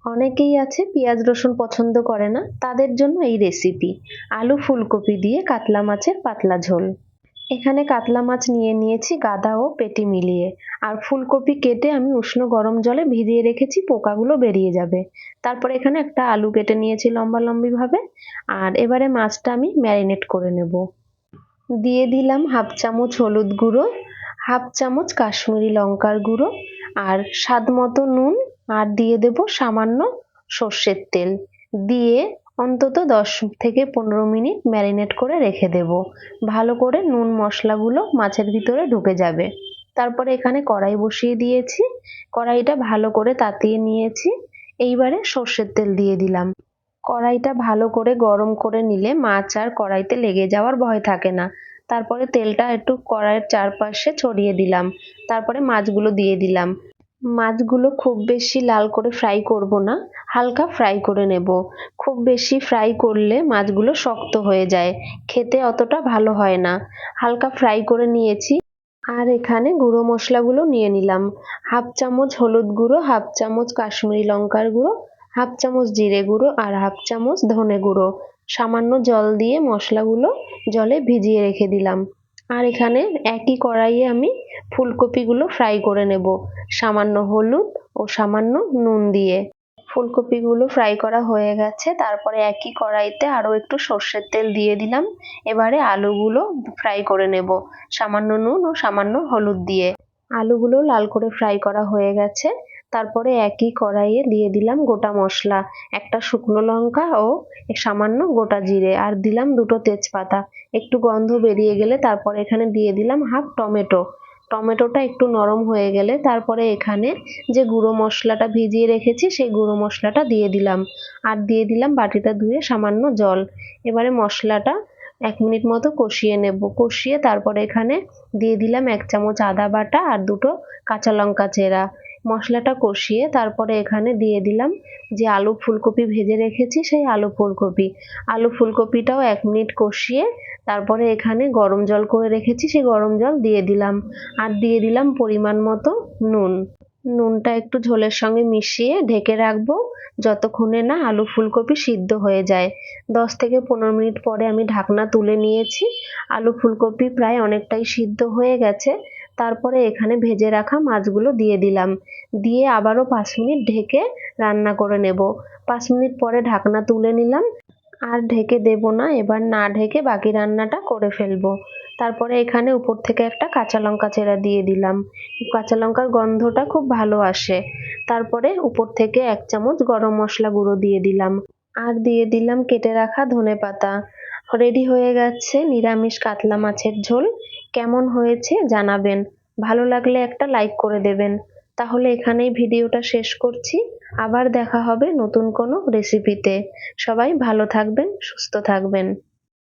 অনেকেই আছে পেঁয়াজ রসুন পছন্দ করে না, তাদের জন্য এই রেসিপি। আলু ফুলকপি দিয়ে কাতলা মাছের পাতলা ঝোল। এখানে কাতলা মাছ নিয়ে নিয়েছি গাদা ও পেটি মিলিয়ে। আর ফুলকপি কেটে আমি উষ্ণ গরম জলে ভিজিয়ে রেখেছি, পোকাগুলো বেরিয়ে যাবে। তারপর এখানে একটা আলু কেটে নিয়েছি লম্বা লম্বি ভাবে। আর এবারে মাছটা আমি ম্যারিনেট করে নেব। দিয়ে দিলাম হাফ চামচ হলুদ গুঁড়ো, হাফ চামচ কাশ্মীরি লঙ্কার গুঁড়ো, আর স্বাদ মতো নুন, আর দিয়ে দেব সামান্য সর্ষের তেল। দিয়ে অন্তত 10 থেকে 15 মিনিট ম্যারিনেট করে রেখে দেব। ভালো করে নুন মশলাগুলো মাছের ভিতরে ঢুকে যাবে। তারপরে এখানে কড়াই বসিয়ে দিয়েছি, কড়াইটা ভালো করে তাতিয়ে নিয়েছি। এইবারে সর্ষের তেল দিয়ে দিলাম। কড়াইটা ভালো করে গরম করে নিলে মাছ আর কড়াইতে লেগে যাওয়ার ভয় থাকে না। তারপরে তেলটা একটু কড়াইয়ের চারপাশে ছড়িয়ে দিলাম। তারপরে মাছগুলো দিয়ে দিলাম। মাছগুলো খুব বেশি লাল করে ফ্রাই করব না, হালকা ফ্রাই করে নেব। খুব বেশি ফ্রাই করলে মাছগুলো শক্ত হয়ে যায়, খেতে অতটা ভালো হয় না। হালকা ফ্রাই করে নিয়েছি। আর এখানে গুঁড়ো মশলাগুলো নিয়ে নিলাম। হাফ চামচ হলুদ গুঁড়ো, হাফ চামচ কাশ্মীরি লঙ্কার গুঁড়ো, হাফ চামচ জিরে গুঁড়ো, আর হাফ চামচ ধনে গুঁড়ো। সামান্য জল দিয়ে মশলাগুলো জলে ভিজিয়ে রেখে দিলাম। আর এখানে একই কড়াইয়ে আমি ফুলকপিগুলো ফ্রাই করে নেব, সামান্য হলুদ ও সামান্য নুন দিয়ে। ফুলকপিগুলো ফ্রাই করা হয়ে গেছে। তারপরে একই কড়াইতে আরো একটু সর্ষের তেল দিয়ে দিলাম। এবারে আলুগুলো ফ্রাই করে নেব, সামান্য নুন ও সামান্য হলুদ দিয়ে। আলুগুলো লাল করে ফ্রাই করা হয়ে গেছে। তারপরে একই কড়াইয়ে দিয়ে দিলাম গোটা মশলা, একটা শুকনো লঙ্কা ও সামান্য গোটা জিরে, আর দিলাম দুটো তেজপাতা। একটু গন্ধ বেরিয়ে গেলে তারপরে এখানে দিয়ে দিলাম হাফ টমেটো। টমেটোটা একটু নরম হয়ে গেলে তারপরে এখানে যে গুঁড়ো মশলাটা ভিজিয়ে রেখেছি সেই গুঁড়ো মশলাটা দিয়ে দিলাম। আর দিয়ে দিলাম বাটিটা ধুয়ে সামান্য জল। এবারে মশলাটা 1 মিনিট মতো কষিয়ে নেব। কষিয়ে তারপরে এখানে দিয়ে দিলাম 1 চামচ আদা বাটা আর দুটো কাঁচা লঙ্কা চেরা। মশলাটা কষিয়ে তারপরে এখানে দিয়ে দিলাম যে আলু ফুলকপি ভেজে রেখেছি সেই আলু ফুলকপি। আলু ফুলকপিটাও 1 মিনিট কষিয়ে তারপরে এখানে গরম জল করে রেখেছি সেই গরম জল দিয়ে দিলাম। আর দিয়ে দিলাম পরিমাণ মতো নুন। নুনটা একটু ঝোলের সঙ্গে মিশিয়ে ঢেকে রাখবো যতক্ষণে না আলু ফুলকপি সিদ্ধ হয়ে যায়। 10 থেকে 15 মিনিট পরে আমি ঢাকনা তুলে নিয়েছি। আলু ফুলকপি প্রায় অনেকটাই সিদ্ধ হয়ে গেছে। তারপরে এখানে ভেজে রাখা মাছগুলো দিয়ে দিলাম। দিয়ে আবারও 5 মিনিট ঢেকে রান্না করে নেব। 5 মিনিট পরে ঢাকনা তুলে নিলাম। আর ঢেকে দেব না, এবার না ঢেকে বাকি রান্নাটা করে ফেলবো। তারপরে এখানে উপর থেকে একটা কাঁচা লঙ্কা চেরা দিয়ে দিলাম। কাঁচা লঙ্কার গন্ধটা খুব ভালো আসে। তারপরে উপর থেকে 1 চামচ গরম মশলা গুঁড়ো দিয়ে দিলাম। আর দিয়ে দিলাম কেটে রাখা ধনেপাতা। রেডি হয়ে গেছে নিরামিষ কাতলা মাছের ঝোল। কেমন হয়েছে জানাবেন। ভালো লাগলে একটা লাইক করে দেবেন। তাহলে এখানেই ভিডিওটা শেষ করছি। আবার দেখা হবে নতুন কোনো রেসিপিতে। সবাই ভালো থাকবেন, সুস্থ থাকবেন।